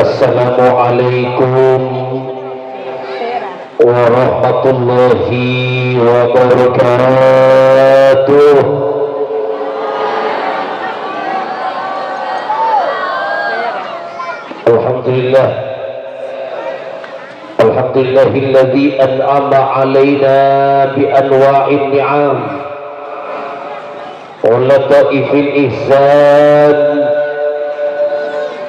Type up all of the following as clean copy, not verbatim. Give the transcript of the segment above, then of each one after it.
Assalamualaikum warahmatullahi wabarakatuh. Alhamdulillah, alhamdulillahilladzi an'ama alaina bi anwa'in ni'am wa lataifil ihsan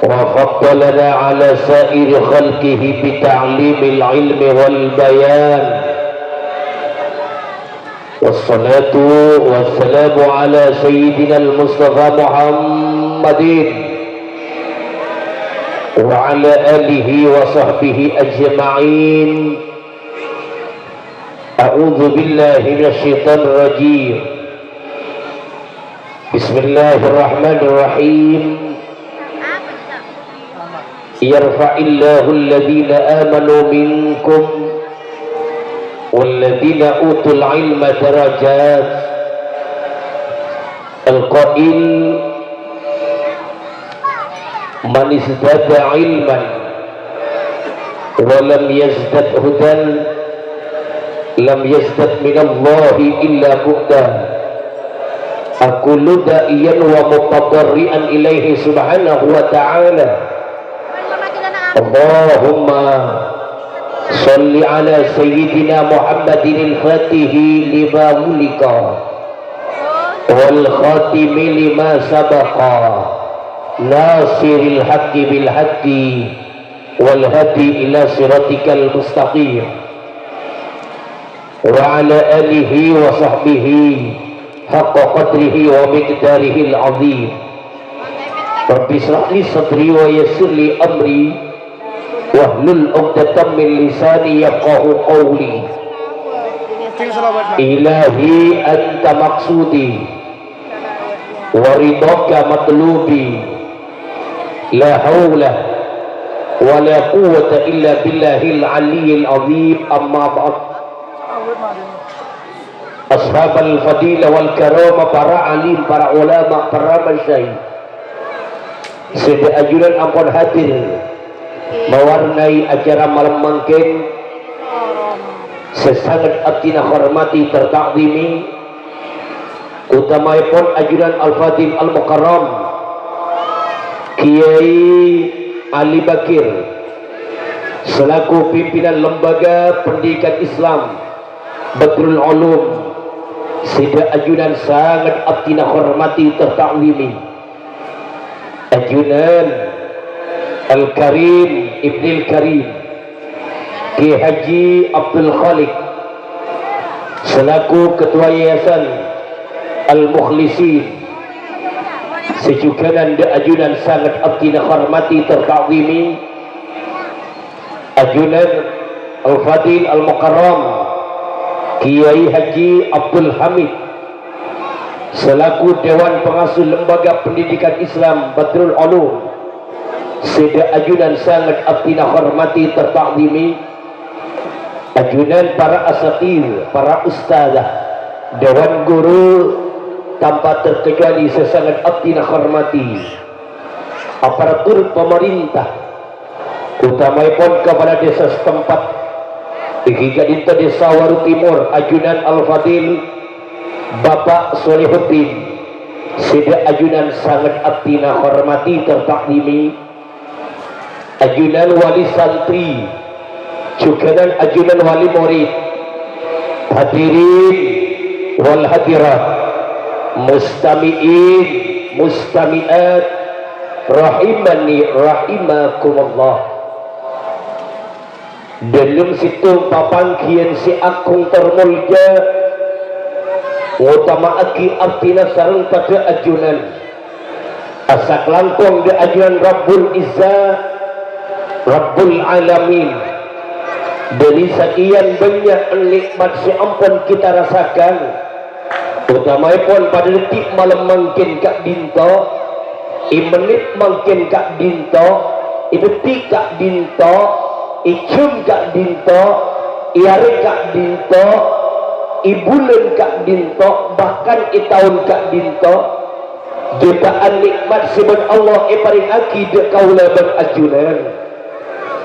وفضلنا على سائر خلقه بتعليم العلم والبيان والصلاة والسلام على سيدنا المصطفى محمد وعلى آله وصحبه أجمعين. أعوذ بالله من الشيطان الرجيم. بسم الله الرحمن الرحيم. يرفع الله الذين آمنوا منكم والذين أوتوا العلم درجات. القائل من ازداد علما ولم يزدد هدى لم يزدد من الله إلا بعدا. أقول داعيا ومتضرعا إليه سبحانه وتعالى. Allahumma salli ala sayyidina Muhammadin al-Fatihi lima mulika wal khatimi lima sabaqa nasiril haqqi bil haqqi wal hadi ila siratikal mustaqim wa ala alihi wa sahbihi haqqa qadrihi wa miqdarihi al-azim. Rabbi shrah li sadri wa yassir li amri wahlul 'uqdatam min lisani yafqahu qawli. Ilahi anta maqsudi wa ridaka matlubi, la hawla wa la quwwata illa billahil aliyyil azim. Amma ba'd. Ashabal fadilah wal karamah, para alim, para ulama, para masyayikh, sedaya ajudan ampun hadir mewarnai acara malam mangkin sesangat atina hormati tertakdimi utamaipun ajudan Al-Fadil Al-Mukarram Kiai Ali Bakir selaku pimpinan Lembaga Pendidikan Islam Badrul Ulum. Sida ajudan sangat atina hormati tertakdimi ajudan Al-Karim Ibnil Karim Ki Haji Abdul Khalik selaku Ketua Yayasan Al-Mukhlisin. Sejuganan de ajudan sangat abdina hormati terkawimi ajudan Al-Fadil Al-Mukarram Kiai Haji Abdul Hamid selaku Dewan Pengasuh Lembaga Pendidikan Islam Badrul Ulum. Sida ajudan sangat abdina hormati tertakdimi ajudan para asatir, para ustazah, dewan guru, tanpa terkecuali sesangat abdina hormati aparatur pemerintah, utamaipun kepada desa setempat hingga di Desa Waru Timur ajudan Al-Fadil Bapak Solihuddin. Sida ajudan sangat abdina hormati tertakdimi ajudan wali santri, juga dan ajudan wali murid, hadirin wal hadirat, mustami'in mustami'at rahimani rahimakumullah. Dalam situ papangkian si akung termulja utama aki artina sarung pada ajunan asak langkong de ajunan Rabbul Izzah Rabbul Alamin. Dari sekian banyak nikmat si ampun kita rasakan, utamaipun pada detik malam mungkin kak dinto, menit mungkin kak dinto, detik kak dinto, icum kak dinto, iare kak dinto, ibulen kak dinto, bahkan itahun kak dinto. Jutaan nikmat sebab Allah paring aki de kaula berajunan.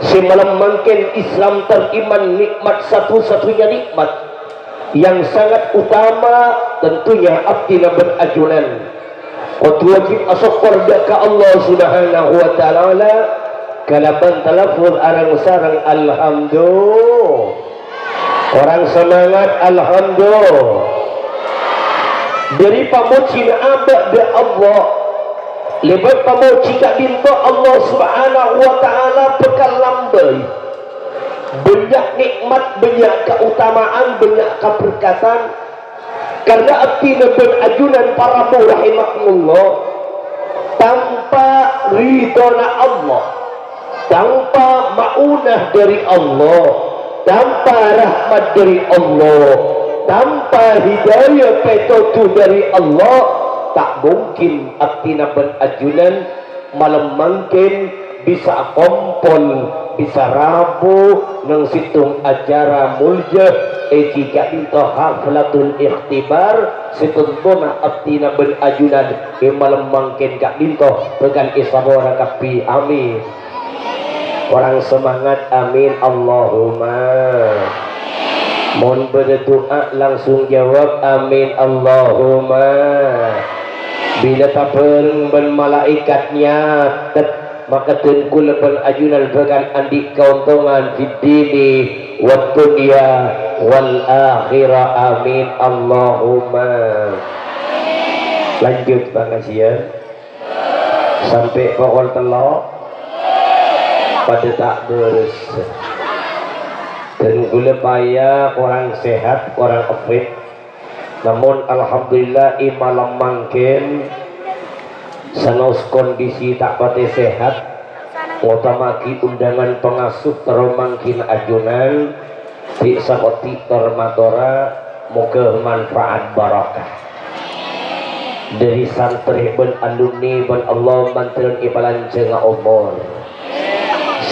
semalam mungkin Islam teriman nikmat satu-satunya nikmat yang sangat utama tentunya abdina berajunan qad wajib asokor ke Allah subhanahu wa ta'ala kalaban talafur arang sarang alhamdulillah orang semangat alhamdulillah dari pamuci abad de Allah lebat pamuci kak bintu Allah subhanahu wa ta'ala bekal lambai banyak nikmat, banyak keutamaan, banyak keberkatan karena abdi berajunan para rahimahullah tanpa ridona Allah, tanpa maunah dari Allah, tanpa rahmat dari Allah, tanpa hidayah petunjuk dari Allah, tak mungkin abdi berajunan malam mungkin bisa kompol, bisa rabu nang situng acara mulja jika itu haflatul ikhtibar situng bona abdina berajunan malam mungkin kak bintoh dengan isabora kapi amin orang semangat amin Allahumma mohon berdoa langsung jawab amin Allahumma bila tak ben malaikatnya maka tengkul berajunan bagan andi keuntungan di dini wa dunya wal akhirah amin Allahumma. Lanjut pengajian sampai pokok telok pada tak beres tengkul payah orang sehat orang fit namun alhamdulillah imalam mangkin sanos kondisi tak pati sehat utamaki undangan pengasuh teromangkin ajunan di sakoti termatora moga manfaat barakah dari santri ben alumni ben Allah manteun ibalan cenga umur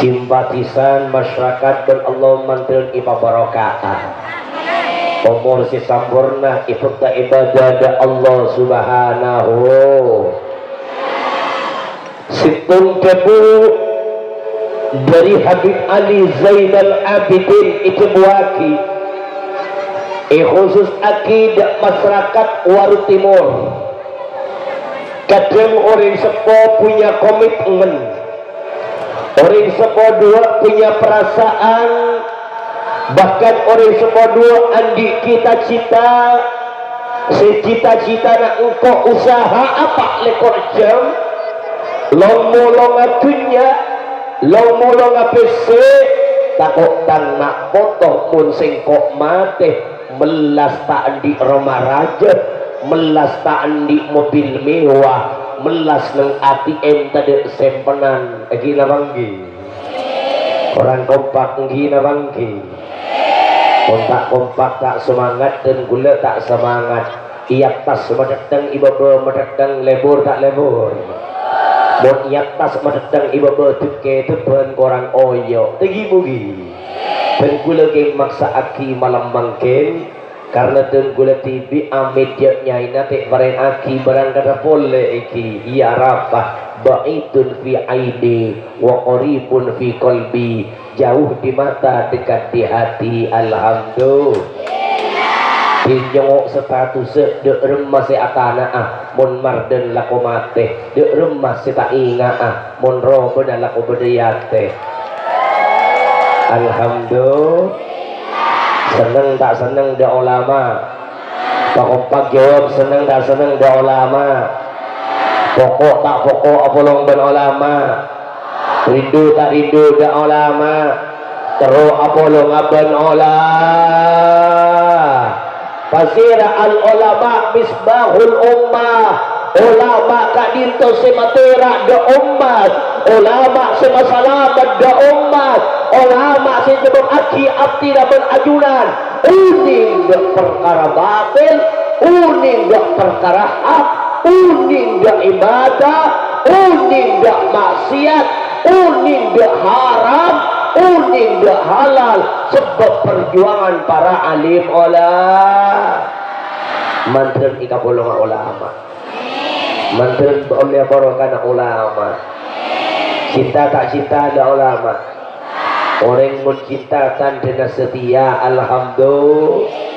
simpatisan masyarakat ben Allah manteun iba barakah umur si sampurna ikut ibadah Allah subhanahu situng kebu dari Habib Ali Zainal Abidin itu buaki khusus akidah masyarakat Waru Timur kadang orang sepo punya komitmen orang sepo dua punya perasaan bahkan orang sepo dua andi kita cita secita-cita nak engkau usaha apa lekor jam long mulong akunya long mulong apese takut tan nak potong pun singkok mate melas tak andi rumah raja melas tak andi mobil mewah melas nang ATM tadi sempenan gila banggi orang kompak gila banggi kompak tak semangat dan gula tak semangat iyak tas medetang ibabe medetang lebur tak lebur buat iyak tas medetang ibabe tuke tepen korang oyo tegi bugi dan gula ke maksa aki malam mangken karena dan gula tibi amit nyai nate baren aki barang kada pole iki iya rapah ba'idun fi aini wa qaribun fi qalbi jauh di mata dekat di hati alhamdulillah Tinjong status de remas se atana mon marden lakomate de remas se ta inga mon robo dan lako bedayate alhamdulillah seneng tak seneng da ulama pak jawab seneng tak seneng da ulama pokok tak pokok apolong ben ulama rindu tak rindu da ulama terus apolong aben ulama Pasira al ulama misbahul ummah ulama kadinto sematera da umat ulama semasalamat da umat ulama sejebab aki abdi dapat ajunan uning da perkara batil uning da perkara hak uning da ibadah uning da maksiat uning da haram uning da halal sebab perjuangan para alim olah mantan ika bolonga ulama mantan oleh borokan ulama cinta tak cinta ada ulama orang mun cinta tandena setia alhamdulillah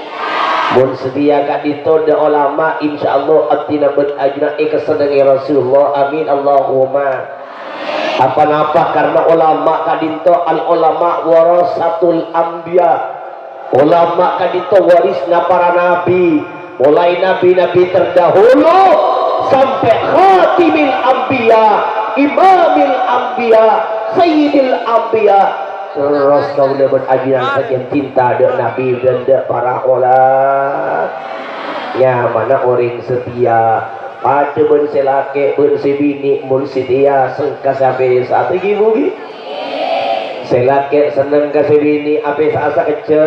mun setia kak dito de ulama insyaallah atina ben ajna kesenangi Rasulullah amin Allahumma apa-apa karena ulama kadinto al ulama warasatul anbiya ulama kadinto warisna para nabi mulai nabi-nabi terdahulu sampai khatimil anbiya imamil anbiya sayyidil anbiya terus kau dapat ajaran sekian cinta dengan nabi dan para ulama ya mana orang setia pada ben selake ben sebini mun setia sengka sampai saat ini mugi selake seneng ka sebini ape asa kecil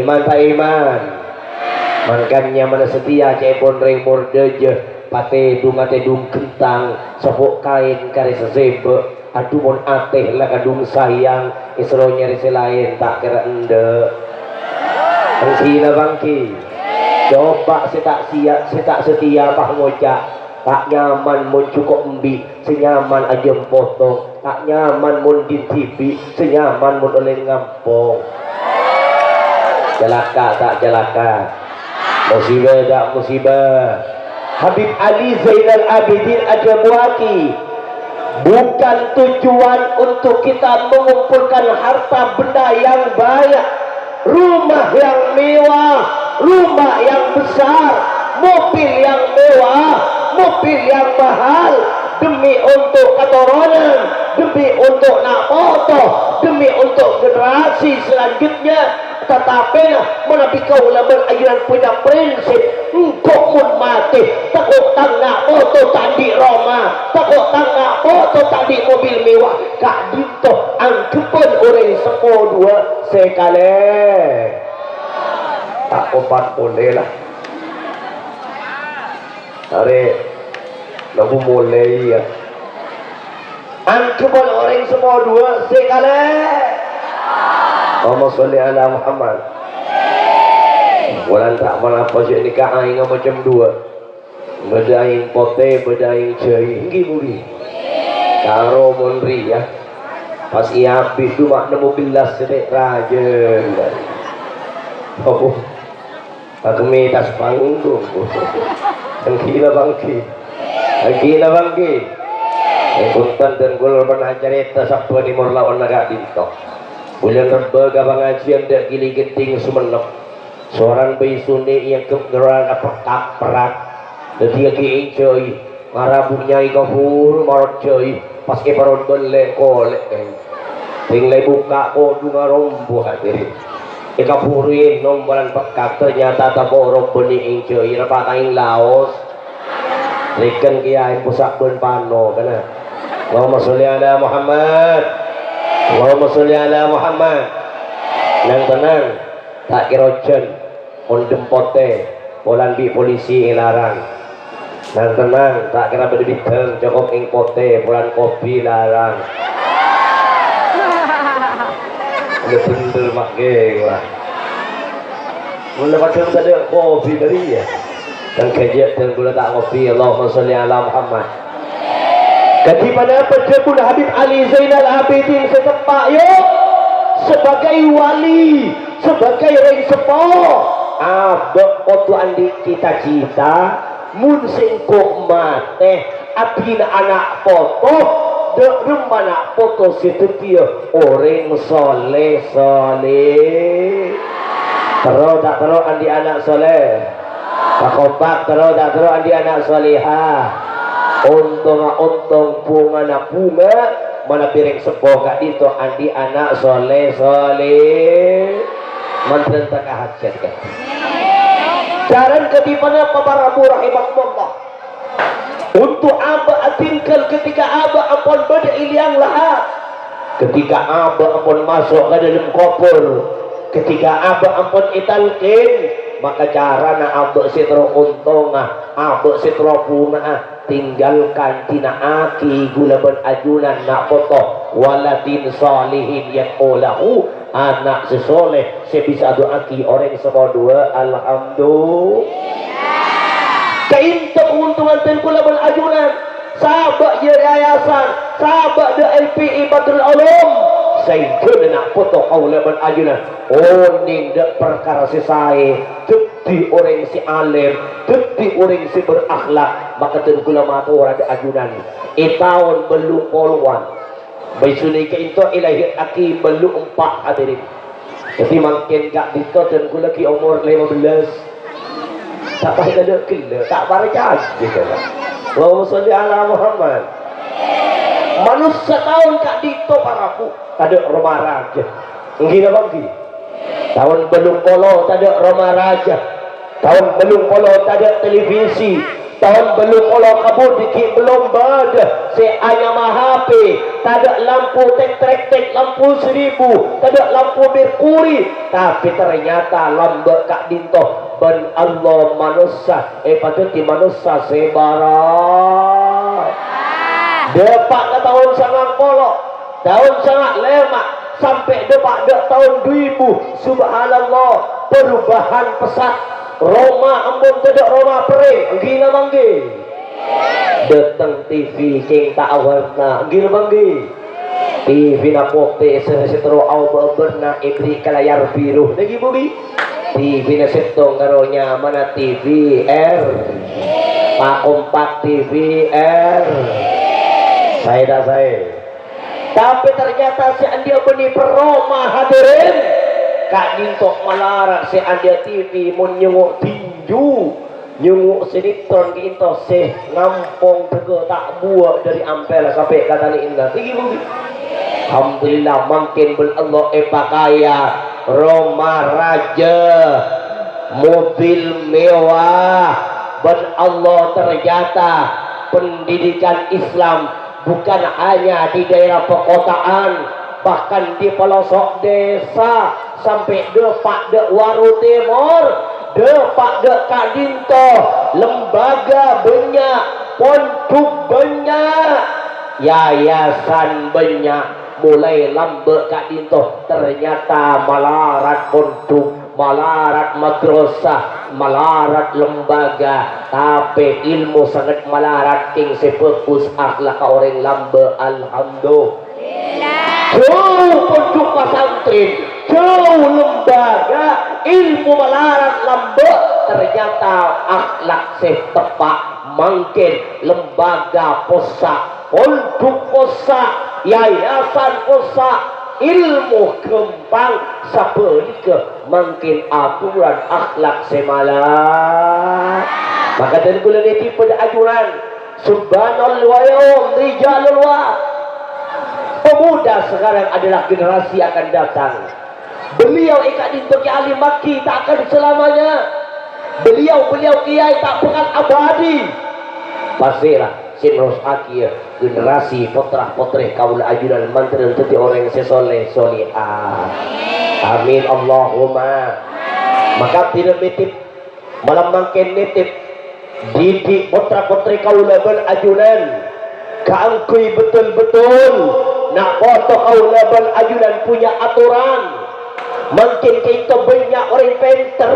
iman tak iman makanya mana setia cepon remor deje pate dung ate dung kentang sopok kain kare sesebe aduh mon ateh lah kadung sayang isro nyari selain tak kira ende Sila bangki coba saya tak setia pak ngocak tak nyaman mun cukup embi senyaman aja potong tak nyaman mun di TV senyaman mun oleh ngampong celaka tak celaka musibah tak musibah Habib Ali Zainal Abidin Ad-Dabuaki bukan tujuan untuk kita mengumpulkan harta benda yang banyak rumah yang mewah rumah yang besar mobil yang mewah mobil yang mahal demi untuk keturunan demi untuk nak foto demi untuk generasi selanjutnya tetapi menabi kaulah berajaran punya prinsip engkau pun mati takut tangga foto tadi Roma takut tangga foto tadi mobil mewah kak dito angkepan orang sepo dua sekali tak obat boleh lah hari lagu mulai ya angkepan orang semua dua sekali Allahumma sholli ala Muhammad. Walan tak mana apa sih nikah aing macam dua. Beda aing pote, beda aing ceri. Nggih budi. Karo monri ya. Pas ia habis tu mak nemu gelas sedek raja. Oh. Aku tas panggung. Gila bangki. Gila bangki. Kuntan dan gol pernah cerita sabtu di morlawan naga dinto. Bulan Reba pengajian dak gili genting sumenep. Seorang bayi sunni yang kegeran apa kaprak. Dia ki coy. Marabunya ikafur marot coy. Pas ke paron bele kolek. Tinggal buka ko dunga rombo hati. Ikafurin nomboran pekak ternyata taborok bening coy. Rapat aing Laos. Riken kiai pusak ben pano kana. Allahumma sholli ala Muhammad. Allahumma sholli ala Muhammad. Nang tenang tak kirojen on dempote polan bi polisi larang. Nang tenang tak kira bedebiten cukup ing pote polan kopi larang. Betul mak ge lah. Mula macam ada kopi dari ya. Dan kerja dan gula tak kopi. Allahumma sholli ala Muhammad. Ketika penjemput Habib Ali Zainal Abidin setempat yo sebagai wali, sebagai reng sepo, abek otu andi cita-cita, mun singko mate, abina anak foto, dek remana foto setetia orang soleh. Terus tak terus andi anak soleh, tak kompak terus tak terus andi anak solehah. Untung bunga mana piring sepoh kak dito andi anak soleh mantan tak hajat kan jaran kedipana pabarabu rahimahullah untuk aba atingkal ketika aba ampun beda iliang lahat ketika aba ampun masuk ke dalam kopur ketika aba ampun italkin maka cara na aba sitro untung aba sitro bunga tinggalkan tina aki gula berajunan nak foto waladin salihin yang olahu anak sesoleh sebisa doaki orang semua dua alhamdulillah kainta keuntungan dan gula berajunan sahabat yayasan sahabat de LPI Badrul Ulum sayyidun nak foto kaula ban ajunan oh ning dak perkara sesae teti orang si alim teti orang si berakhlak maka ten kula matur ada ajunan tahun belum poluan baisuni ke itu ilahi aki belum 4 hadirin jadi makin gak dito ten kula ki umur 15 tak payah ada kila tak baca gitu lah Allahumma sholli ala Muhammad manusia tahun kak dito paraku ada Roma Raja nggih bagi tahun belum polo ada Roma Raja tahun belum polo ada televisi tahun belum polo kabur dikit belum ada se hanya HP ada lampu tek lampu 1000 ada lampu merkuri tapi ternyata lambe kak dinto ben Allah manusia patut di manusia sebarat depak ke tahun sangat polo tahun sangat lemak sampai depak dek tahun 2000 subhanallah perubahan pesat Roma ampun tidak Roma perih gila banggi datang TV king tak warna gila banggi TV na pokte setero au berna ibri kalayar biru lagi bugi TV na setong karonya mana TV R Pak Kompak TV R saya tapi ternyata si Andia beni peroma hadirin kak dintok malarak si Andia TV mun nyenguk tinju nyenguk sinetron gitu sih ngampong tege tak buat dari ampel sampai kata ni indah tinggi budi alhamdulillah makin bel Allah pakaya Roma Raja mobil mewah ben Allah ternyata pendidikan Islam bukan hanya di daerah perkotaan bahkan di pelosok desa sampai depak dek Waru Timur depak dek Kadinto lembaga banyak pondok banyak yayasan banyak mulai lambe Kadinto ternyata malarat pondok malarat madrasah malarat lembaga tapi ilmu sangat malarat king sepekus akhlak orang lambe alhamdulillah jauh pondok pesantren jauh lembaga ilmu malarat lambe ternyata akhlak setepak mungkin lembaga posak pondok posak yayasan posak ilmu kembang seperti ke makin aturan akhlak semalam maka dari bulan ini pada ajuran subhanallah wa yawm rijalul wa pemuda sekarang adalah generasi akan datang beliau ikat dintoki alim maki tak akan selamanya beliau kiai tak akan abadi pastilah Sinros akhir generasi potrah-potreh kaula ajudan mantan teti orang sesoleh solihah amin Allahumma maka tidak nitip malam makin nitip didik potrah-potreh kaula bal ajudan kaangkui betul-betul nak foto kaula bal ajudan punya aturan makin kita banyak orang pinter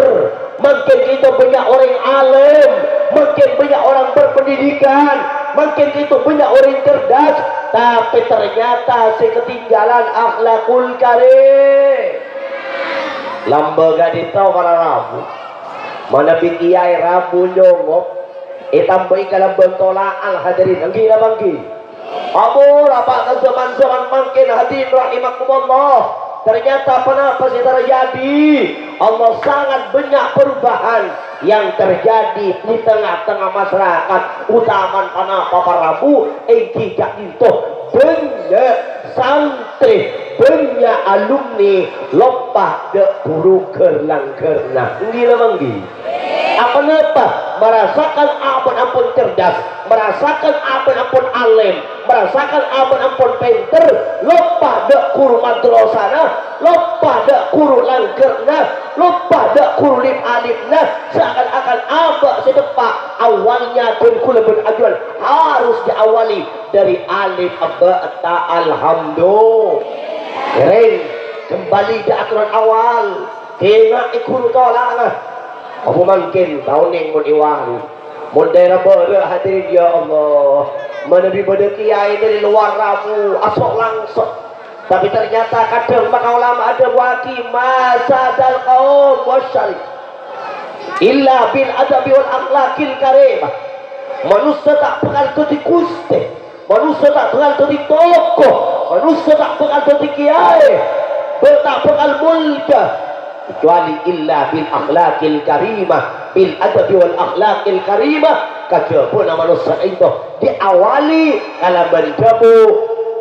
makin kita banyak orang alim makin banyak orang berpendidikan makin itu banyak orang cerdas tapi ternyata ketinggalan akhlakul karim lamba gak ditau para rabu mana bikiai rabu nyongok tambahi kalau bentolaan hadirin gila bangki amur apa zaman-zaman makin hadirin rahimakumullah ternyata kenapa sih terjadi Allah sangat banyak perubahan yang terjadi di tengah-tengah masyarakat utaman panapa parabu tidak itu banyak santri banyak alumni lopah de guru kerlang-kerlang gila banggi apa napa merasakan ampun cerdas merasakan ampun alim merasakan ampun pinter lopah de guru madrasana lopah de guru langkerna lopah de guru lim alifna seakan-akan abak sedepak awalnya kurikulum berajuan harus diawali dari alif abba ta alhamdulillah keren kembali ke aturan awal kena ikut tolak lah apa mungkin tahun yang mau diwaru mau daerah berada hadirin ya Allah menabi pada kiai dari luar rabu asok langsung Tapi ternyata kadang maka ulama ada waki masa dal kaum wasyari illa bil adabi wal akhlaqil karimah. Manusia tak bakal jadi kuste, manusia tak bakal jadi tokoh, manusia tak bakal jadi kiai, tak bakal mulka kecuali illa bil akhlaqil karimah, bil adabi wal akhlaqil karimah. Kajapun manusia itu diawali kalau berjabu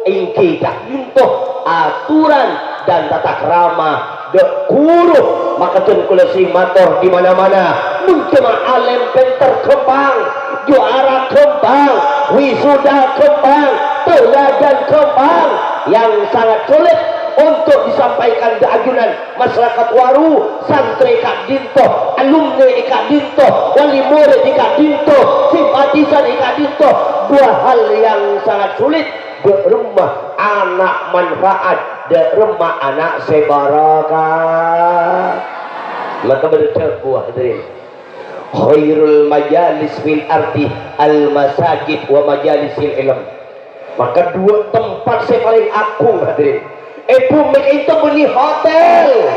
ingki tak yuntuh aturan dan tata krama dek guru maka kulasi motor di mana-mana mungkin alim pinter kembang juara kembang wisuda kembang teladan kembang yang sangat sulit untuk disampaikan ke ajunan masyarakat Waru, santri Kak Dinto, alumni Kak Dinto, wali murid Kak Dinto, simpatisan Kak Dinto. Dua hal yang sangat sulit di rumah anak manfaat, di rumah anak sebaraka. Maka berdekat buah hadirin. Khairul majalis fil ardi al masajid wa majalisil ilm. Maka dua tempat saya paling agung hadirin. Bumi itu beli hotel,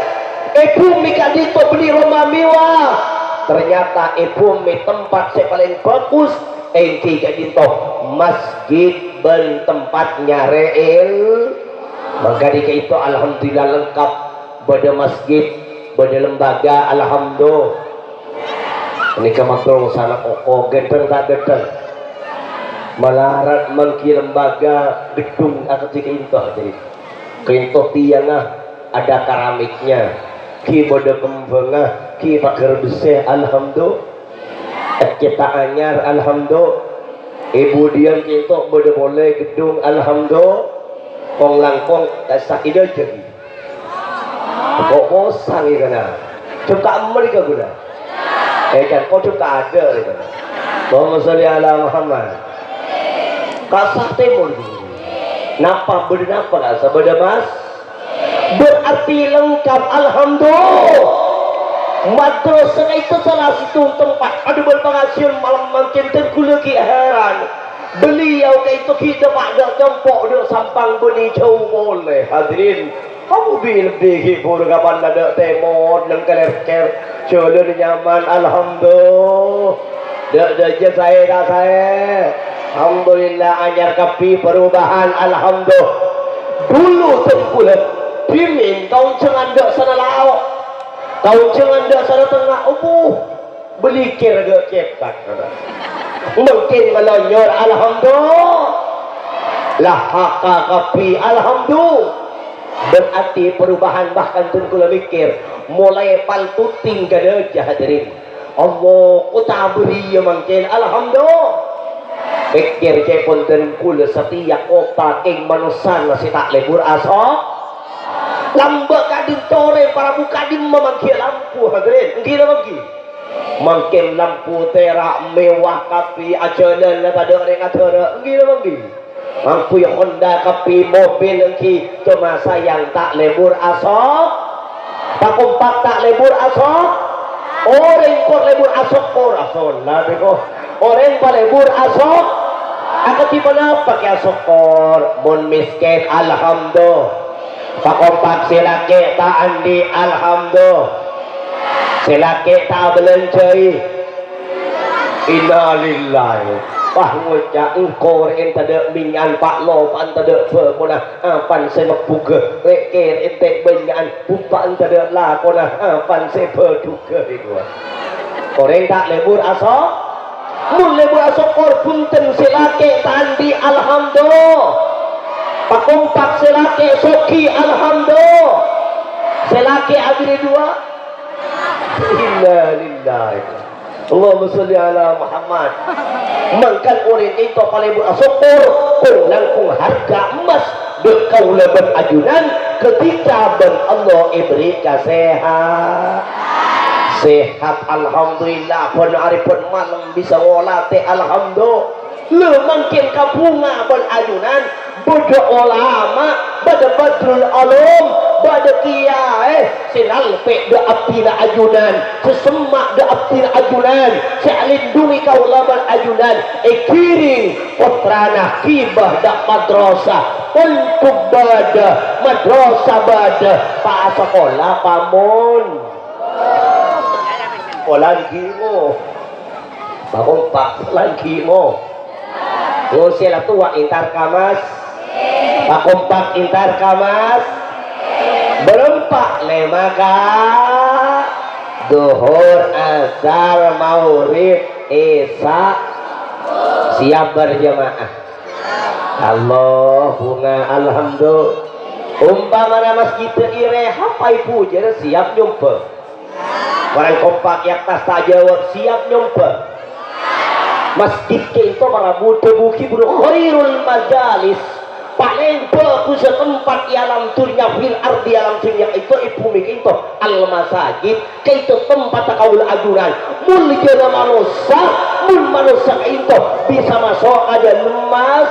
bumi itu beli rumah mewah. Ternyata bumi tempat saya paling bagus enti kadito masjid ben tempatnya real. Maka dika itu alhamdulillah lengkap pada masjid, pada lembaga alhamdulillah. Ini kemakro sana koko gedeng tak gedeng. Melarat mengki lembaga gedung ketika itu jadi. Kinto tiangah ada keramiknya, ki bodo kembangah, ki pagar beseh alhamdulillah, kita anyar alhamdulillah, ibu diam kinto bodo boleh gedung alhamdulillah, kong langkong sak ide jadi, kok bosan ini kana, cuka mereka guna, kan kok cuka ada ini kana, Allahumma sholli ala Muhammad, kasak timur. Napa bernapa kan sabada mas berarti lengkap alhamdulillah. Madrasah itu salah satu tempat ada berpenghasilan malam makin terkulaki heran beliau ke itu kita pada jempok dia sampang beni jauh boleh hadirin kamu lebih hibur kapan ada temor dan keler-ker jalan nyaman alhamdulillah dak saya dah saya alhamdulillah anyar kapi perubahan alhamdulillah dulu tengkulat bimin kau jangan dak sana laok kau jangan dak sana tengah beli kira dak cepat mungkin melonyor alhamdulillah lahaka kapi alhamdulillah berarti perubahan bahkan tengkulat mikir mulai paltuting gada hadirin Allah kota beri yang mungkin alhamdulillah pikir ke punten kula setiap kota ing manusan masih tak lebur asok lambak kadin tore para buka di memanggil lampu hadirin nggih lagi mungkin lampu terak mewah kapi ajalan pada orang adara nggih lagi lampu yang Honda kapi mobil nggih cuma sayang tak lebur asok pakumpak tak lebur asok orang kok lebur asok korason lah beko orang palebur asok aku tiba pakai asokor mun miskin alhamdulillah pakompak silake tak andi alhamdulillah silake tak belencai innalillahi wah ngucap engkau yang tidak minyan pak lo pan tidak berpuna pan saya membuka rekir entek benyan bukan tidak lah kona pan saya berduga itu orang tak lebur asok mulai berasokor punten silake tandi alhamdulillah pakumpak silake soki alhamdulillah silake abiri dua inna lillahi Allahumma sholli ala Muhammad mangkan orang itu paling berasokor kung langkung harga emas dekau lebat ajunan ketika ben Allah ibri kasehat sehat alhamdulillah pun hari pun malam bisa wolate alhamdulillah lu mungkin kabunga pun ajunan bodoh ulama pada badrul alum pada kiai sinal pe da apila ajunan sesemak da apila ajunan selindungi kau laban ajunan kiring putrana kibah da madrasah untuk bada madrasah bada pak sekolah pamun lagi mo bagong pak lagi mo sila tua intar kamas pakumpak intar kamas belum pak lema ka duhur asar maurib isya siap berjamaah Allahumma alhamdulillah umpamana masjid ire hapai puja siap nyumpah orang kompak yang tas tak jawab siap nyumpah masjid itu para buta buki buru khairul majalis paling bagus tempat di alam dunia fil ardi alam dunia itu ibu mikir itu al masajid itu tempat kaul ajuran mul jana manusia mul manusia itu bisa masuk ada lemas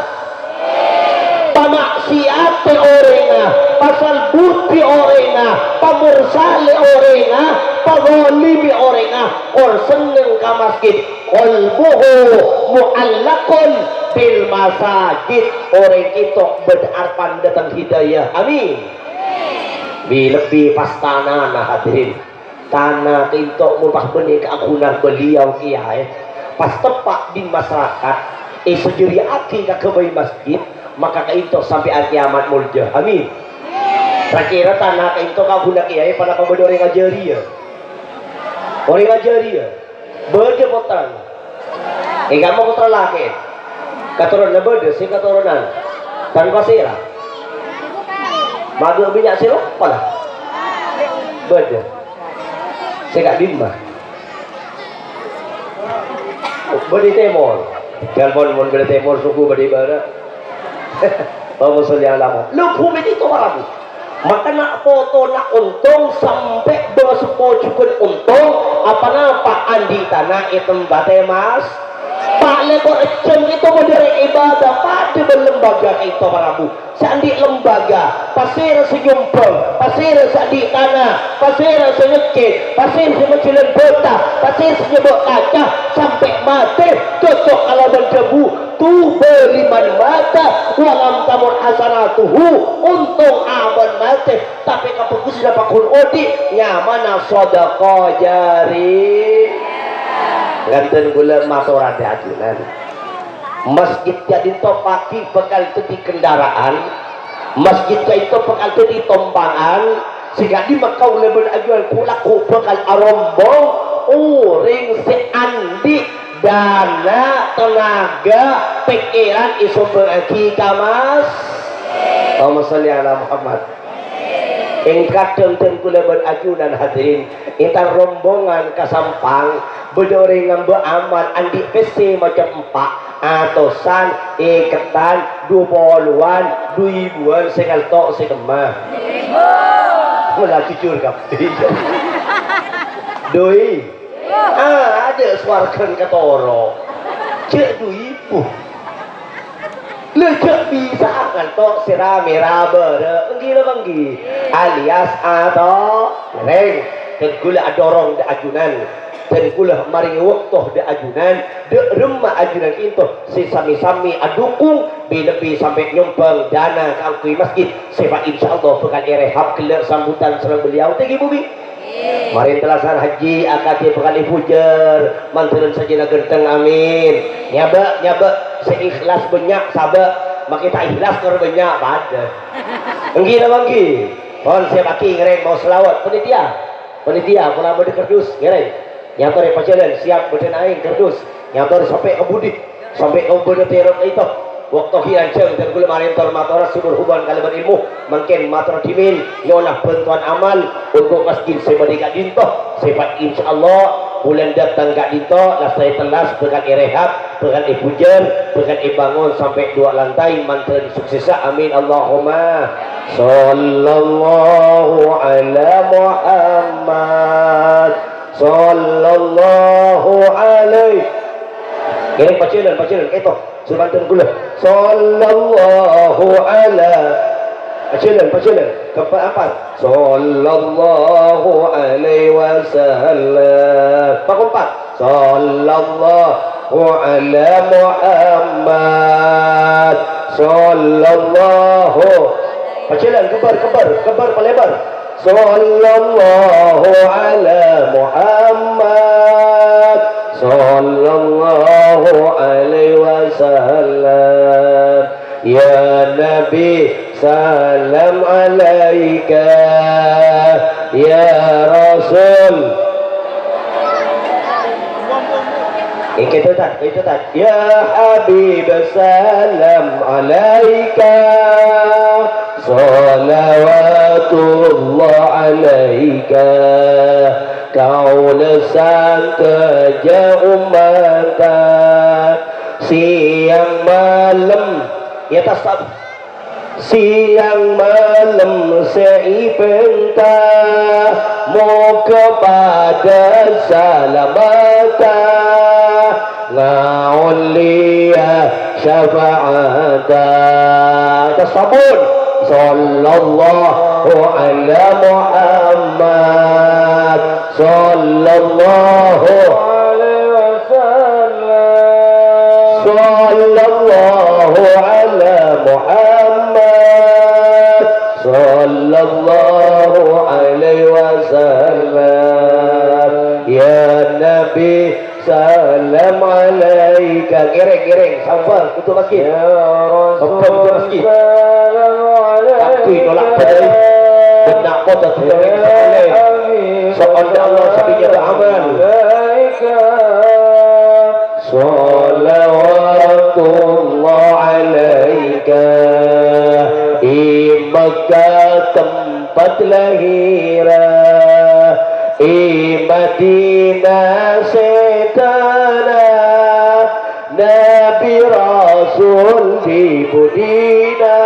pamaksiat orangnya pasal buti orangnya pamursali orangnya pagolimi orangnya or seneng ke masjid qalbuhu mu'allakun bil masajid orang itu berarpan datang hidayah amin lebih pas tanah nah hadirin tanah itu mubah benih keagunan beliau kiai pas tepat di masyarakat sejuri aki ke kebai masjid maka itu sampai kiamat mulja amin kira tanah itu kaguna kiai pada pembedori ngajari ya orang ngajari ya berjepotan kamu putra laki keturunan beda sih keturunan tanpa sirah madu minyak sirup apalah beda saya gak dimah bedi temor telepon mon bedi temor suku bedi barat Allahumma sholli ala Muhammad lu bumi itu marabu maka nak foto nak untung sampai bersepojukun untung apa andi tanah itu mbate mas pak lego ecem itu modern ibadah pada berlembaga itu marabu sandi lembaga pasir sejumpel pasir sandi tanah pasir senyekit pasir semecilan bota pasir senyebok kaca sampai mati cocok ala berdebu tuba liman mata walam tamun hasanatuhu untung aman mati tapi kapegus dapat kun odi nyamana sodako jari ganten gula maturade ajunan masjid jadi topaki bekal itu di kendaraan masjid itu bekal itu di tombangan sehingga di makau lebih ajuan kulaku bekal arombong uring si andi dana tenaga pikiran isu beragi kamas Allahumma sholli ala Muhammad ingkat dan kula berajunan hadirin intan rombongan kasampang bedori ngambe aman andi PC macam empat atosan iketan dupoluan duibuan sekal tok sekemah mula jujur kabeh doi ada suarkan ketoro cek duibu lecek bisa kan tok sirame-rame enggi banggi alias atau reng dan gula adorong da ajunan dan gula maring waktu da ajunan de remah ajunan itu si sami-sami adukung lebih sampai nyumbang dana ke masjid sebab insyaallah bukan rehab kelar sambutan serang beliau tinggi bumi mari telasan haji akad bekali pujer manturan saja genteng amin nyaba seikhlas banyak sabak maka kita ikhlas kalau banyak pada enggi na banggi pon saya baki ngereng mau selawat penitia pula berde kerdus ngereng nyator pacaran siap berde naik kerdus nyator sampai ke budi sampai ke berde terot itu waktu hianceng dan gula marintor matora subur huban kaliban ilmu mungkin matora dimin yolah bantuan amal untuk masjid sebadika dintoh sebab insyaallah bulan datang gak dinto lah saya telas berkat irehab berkat ipujer berkat ibangun sampai 2 lantai mantan suksesa amin Allahumma sallallahu ala Muhammad sallallahu alaihi kira pacilan itu sebantan gula sallallahu ala pacilan keempat sallallahu alaihi wasallam keempat sallallahu ala Muhammad sallallahu pacalan kebar pelebar sallallahu ala Muhammad sallallahu alaihi wasallam ya Nabi salam alaika ya Rasul. Itu tak ya Habib salam alaika salawatullah alaika kau lesan kerja umat siang malam ya tasab siang malam seipenta mau kepada salamata ngaulia syafa'ata tasabun sallallahu ala Muhammad sallallahu alaihi wasallam sallallahu ala Muhammad sallallahu alaihi wasallam ya Nabi salam alaika gereng sabar betul masjid ya Rasul salam alaika aku nolak padai benak kota terjadi soal Allah sebinya beramal salawatullah alaika Makkah tempat lahirah Madinah setana Nabi Rasul di Budina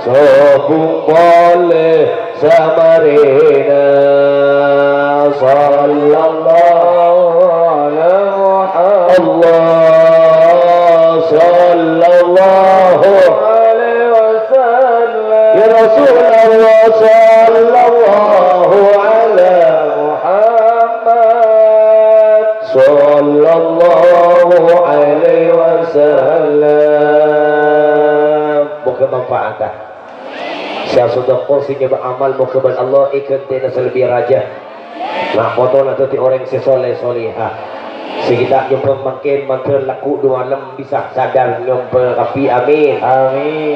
Sobung boleh samarina sallallahu alaihi Allah sallallahu alaihi wasallam ya Rasulullah sallallahu sallallahu alaihi wasallam moga manfaat saya sudah porsinya beramal moga Allah ikan tena selebih raja nah foto nak tu orang sesoleh solihah sekitar jumpa makin laku dua malam bisa sadar jumpa rapi amin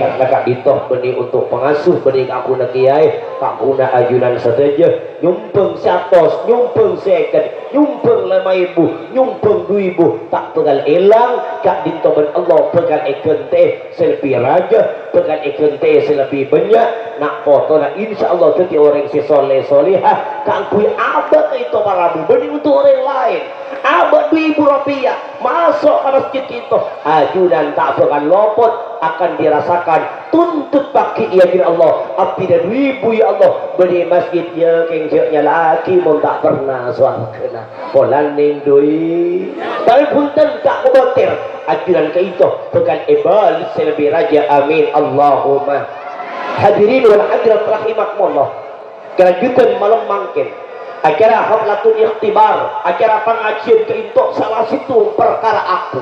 karena kak ditoh beni untuk pengasuh beni aku nak kiai kak guna ajunan saja nyumpeng 100 nyumpeng 50 nyumpeng 5.000 nyumpeng 2.000 tak pegal elang kak ditoh ben Allah pegal ikan teh selebih raja pegal ikan teh selebih banyak nak foto nak insyaallah tu orang sesoleh solihah kak kui abad itu parabu beni untuk orang lain abad 2.000 rupiah masuk ke masjid itu ajudan tak akan lopot akan dirasakan tuntut baki ya Allah api dan 2.000 ya Allah beri masjid ya kengseknya laki mau tak pernah suang kena polaning dui tapi punten tak kubotir ajudan ke itu pekan ibal selebih raja amin Allahumma hadirin wal hadirat rahimakumullah kelanjutan malam mangkin acara haflatul ikhtibar acara pengajian ke itu salah satu perkara aku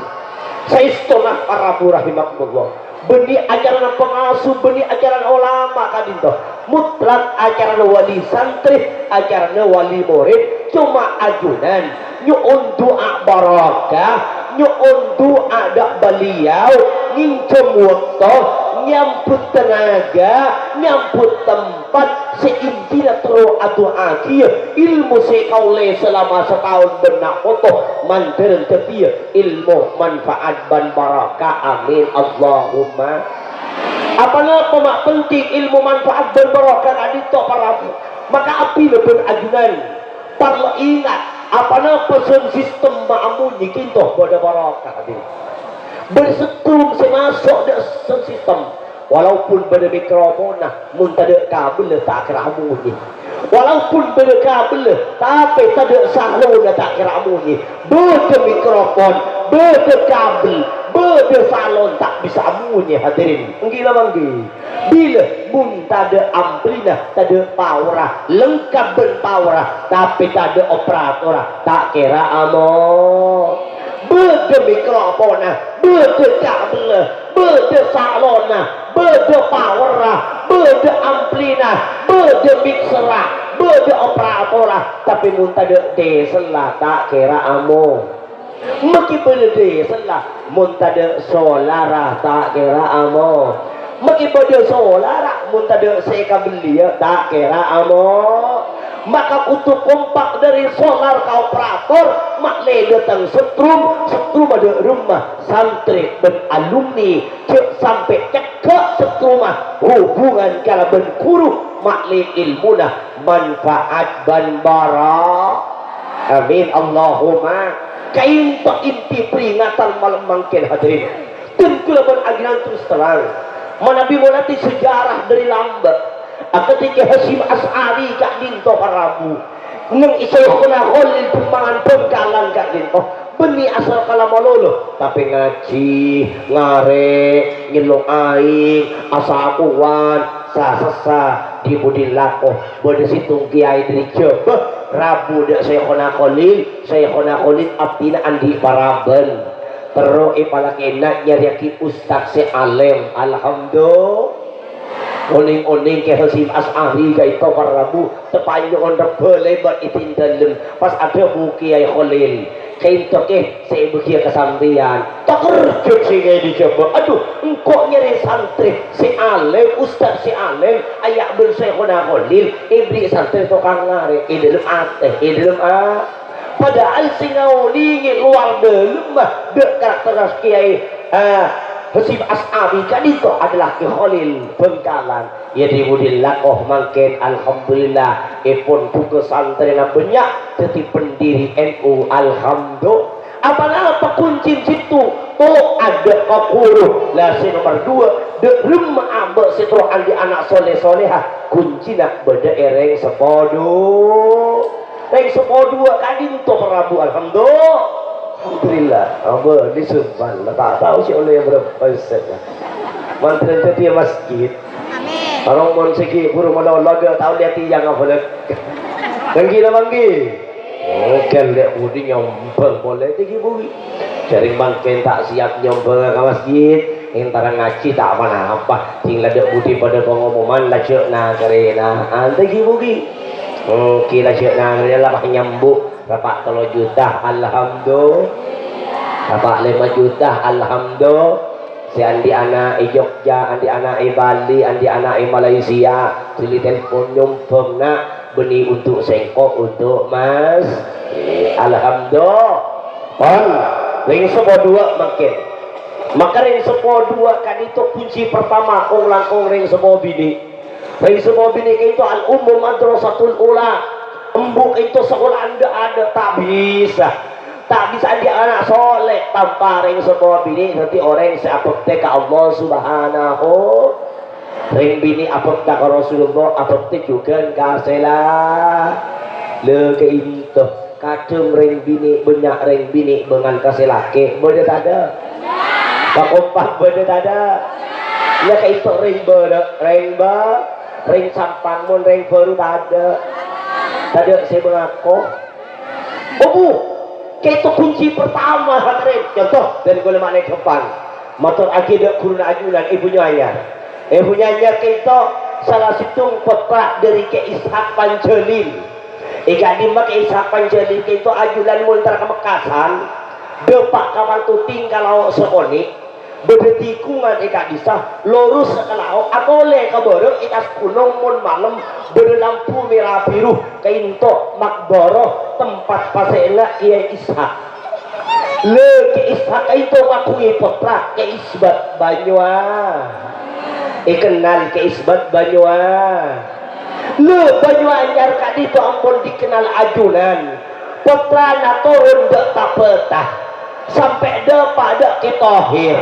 saya setengah para rahimakumullah beni ajaran pengasuh beni ajaran ulama kan itu mutlak ajaran wali santri ajaran wali murid cuma ajunan nyuun doa barakah nyuun doa dak beliau ngincem waktu nyamput tenaga nyamput tempat seintina terus adu akhir ilmu sekaule selama setahun benak foto mandarin tepi ilmu manfaat dan barakah amin Allahumma apalagi pemak penting ilmu manfaat dan barakah adito para maka api lebih ajunan perlu ingat apalagi pesan sistem ma'amunyi kintoh pada barakah adito bersekum semasuk dalam sistem walaupun pada mikrofon mun tak ada kabel tak keramu ni walaupun pada kabel tapi tak ada salon tak keramu ni ber mikrofon ber kabel ber salon tak bisa amunyi hadirin gila manggi bila mun tak ada amplina tak ada power lengkap berpower tapi tak ada operator tak kira amo ber mikrofon ber kabel berde salona, berde powera, berde amplina, berde mixera, berde operatora, tapi muntah de selah tak kira amo. Maki berde selah muntah de solara tak kira amo. Maki berde solara muntah de seka belia tak kira amo. Maka kutu kompak dari solar ke operator mak le datang setrum ada rumah santri dan alumni cek sampai cek ke setrumah hubungan kala ben guru mak le ilmuna manfaat ban bara amin Allahumma kain tak inti peringatan malam mangkin hadirin dan kula ben aginan terus terang manabi monati sejarah dari lambat ketika Hasyim As'ari kak dinto parabu neng isaykhuna Khalil pembangan penggalan kak dinto beni asal kalamalolo tapi ngaji ngare ngilong aing asapuan sasasa di budin lakoh bode situng kiai dari Jebeh rabu dek Syekhuna Khalil abdina andi paraben terus ipalakena nyariaki ustaz si alim alhamdulillah oning-oning ke Hasyim As'ari ka ito parabu tepanyo on rebele bat itin dalem pas ada buki ay Khalil kain to ke saya buki kesampian takerjut si kayak dicoba aduh engkau nyari santri si alim ustaz si alim ayak ben Syekhuna Khalil ibri santri tukang ngare dalam dalam padahal singau dingin luar dalam mah dek karakter kiai Hasyim As'ari kan itu adalah Ki Khalil Bengkalan ya dibudin lakoh mangken alhamdulillah ipun buku santri na banyak jadi pendiri NU alhamdulillah apa kunci situ ada kakuru lah si nomor 2 de rumah ambe sitro andi anak soleh-solehah kunci nak beda reng sepodo kadin to Prabu alhamdulillah alhamdulillah apa disubhan tak tahu si oleh yang berapa persen mantra jadi masjid amin orang mon segi buru mana laga tahu lihat yang apa lek banggi lah banggi kan lek udi nyombang boleh tinggi bui jaring bangken tak siap nyombang ke masjid antara ngaji tak mana apa tinggal dek budi pada pengumuman lah cek na karena tinggi bui kira cek na lah nyambuk Bapak 3 juta alhamdulillah Bapak 5 juta alhamdulillah si andi anak Jogja andi anak Bali andi anak Malaysia sili telepon nyumpeng nak beni untuk sengkok untuk mas alhamdulillah pon ring sepo 2 makin maka ring sepo 2 kan itu kunci pertama kong langkong ring sepo bini itu al umum madrasatul ula embuk itu sekolah anda ada tak bisa dia anak soleh tanpa ring sebuah bini nanti orang seapekte ke Allah subhanahu ring bini apekte ke Rasulullah apekte juga kaselah le ke itu kadung ring bini banyak ring bini dengan kaselake boleh tak ada pak kompak boleh tak ada ya ke itu ring sampan mun ring baru tak ada tadi saya mengaku itu kunci pertama hadirin contoh dan gue lemah naik depan motor akidah kuruna ajulan ibunya anyar kita salah situng petak dari ke Ishak Pancelin ikan dimak ke Ishak Pancelin itu ajulan muntar ke Mekasan depak kawan tuting kalau seonik berdetikungan ikat disah lurus sekelau atole keborong ikas gunung mun malam berlampu merah biru kainto makboroh tempat pasena Kiai Ishak le Kiai Ishak kainto makui potra Kiai Isbat Banyua kenal Kiai Isbat Banyua le Banyua anyar kadito ampun dikenal ajunan potra na turun dek tapetah sampai dek pada kitohir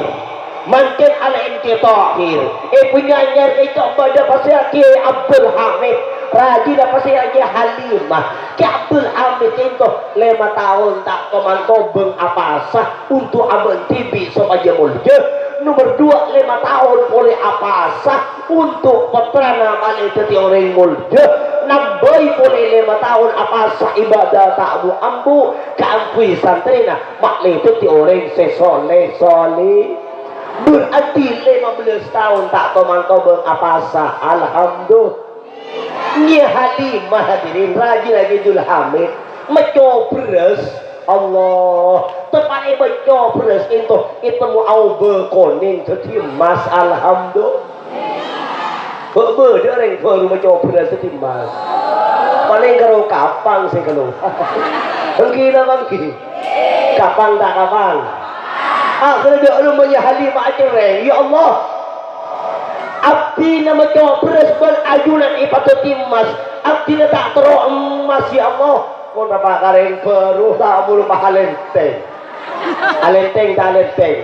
makin alain kitohir punya nyar itu pada pasal Kiai Abdul Hamid rajin pasal Kiai Halimah Kiai Abdul Hamid itu 5 tahun tak komando beng apa sah untuk abang tibi supaya mulja nomor 2 5 tahun boleh apa sah untuk peterana balik teti orang mulja nambai boleh 5 tahun apa sah ibadah tak ambu keampui santrina mak itu ti orang sesoleh soleh berarti 15 tahun tak tomantau beng apa sah. Alhamdulillah. Nya Halimah hadirin rajin lagi Dul Hamid mencobres Allah tepat mencobres itu mau au berkoning setimas. Alhamdulillah. Berde orang baru mencobres setimas paling kalau kapang sih kalau mungkin kapang tak kapang kena dia rumahnya Halimah cereng. Ya Allah, abdi nama cobres berajunan ipatu timas, abdi tak teruk emas. Ya Allah, mau apa kareng baru tak bulu pahalenteng alenteng tak alenteng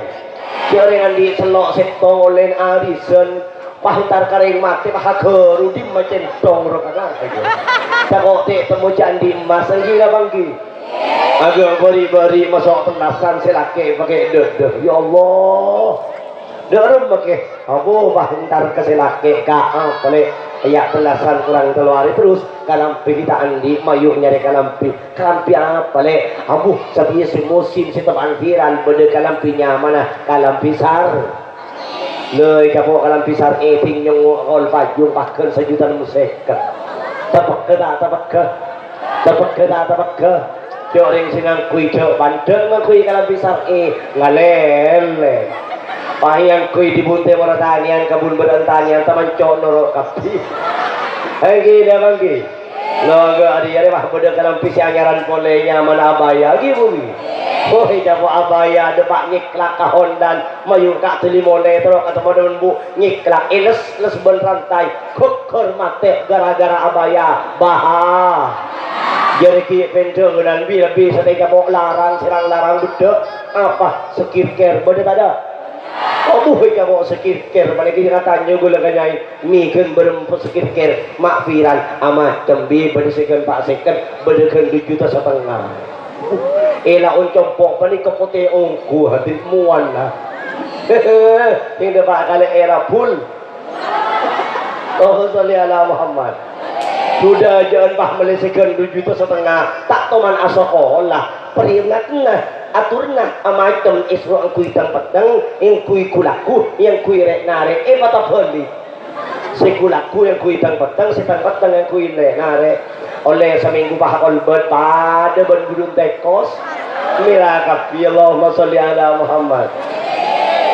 orang di selok setong oleh arisen pahantar kareng mati pahageru di macam dong rokanan tak kok temu candi emas lagi lah bangki agak beri-beri masuk penasan silake pakai deh. Ya Allah, derum pakai abu pahantar ke silake ka boleh ya belasan kurang keluar terus kalampi kita andi mayu nyari kalampi apa le abu sabinya si musim si tepantiran bede kalampinya mana kalampi sar le kapok kalampi sar ting nyong ol pajung paken sejuta musek tapak ke orang singang kui cok bandeng mengkui kalampi sar ngalele pahiyang kui dibunte moratanian kabun berantanian taman cok norok kapi lagi dah bangki logo adi mah beda kalampi si anyaran polenya mana abaya lagi bumi oh jago abaya depak nyiklak kahon dan mayu kak telimone terus kata modern bu nyiklak les berantai kukur mate gara-gara abaya bahah jadi ki pendeng dan lebih sedaya mau larang serang larang bedek apa skincare beda ada oh boy ka mo skincare balik kita tanya gula kanyai mikeun berem skincare mak viral ama cembi bedesekeun pak seken bedekeun 2,5 juta ela oncompok balik ke pote ongku hati muan lah tidak pak kali era full. Oh salli ala Muhammad. Sudah jangan pah melesekan 2,5 juta tak toman asokolah peringatna aturna amaitem isro ang kuy tang padang yang kuy kulaku yang kuy rek nare mata beli si kulaku yang kuy tang padang si tang padang yang kuy rek nare oleh seminggu pah kolbet pada ben gudun tekos mira kapi Allahumma sholli ala Muhammad.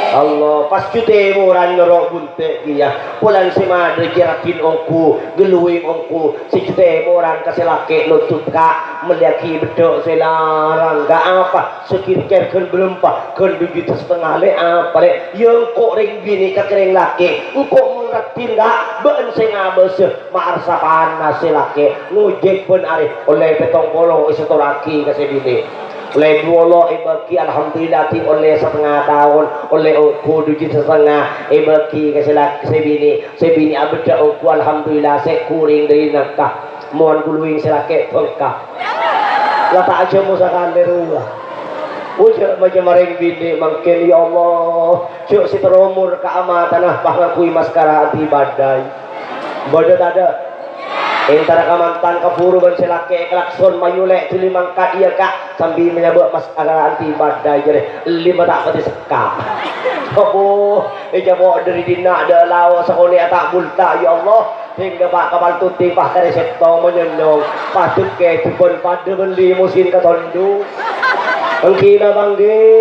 Allah pas cute moran norok bunte dia pulang si madre jerakin ongku geluing ongku si cute moran kasih laki lutut kak meliaki bedok selarang gak apa sekir-kir kan belum pak kan 2,5 juta le apa le yang kok ring bini kakering laki kok muratin gak ben sing abese maarsa panas si laki ngujek pun ari oleh petong bolong isetoraki kasih bini oleh dua ibaki alhamdulillah ti oleh setengah tahun oleh aku 2,5 juta ibaki kasi bini abda aku alhamdulillah saya kuring dari nakah mohon guluing silake pengkah lata aja musakan derula ucap macam maring bini mungkin ya Allah cuk si terumur keamatan ah pangakui maskara anti badai bodoh ada antara kamantan kepuru ban selake klakson mayulek dilimang kadia kak sambil menyebut mas agak anti badai jadi 5 tak pati sekap oh jabo dari dina ada lawa sekali tak bulta ya Allah hingga pak kapal tuting pak kare setong menyonyong patut ke tupon pada beli musim katondu engkina bangge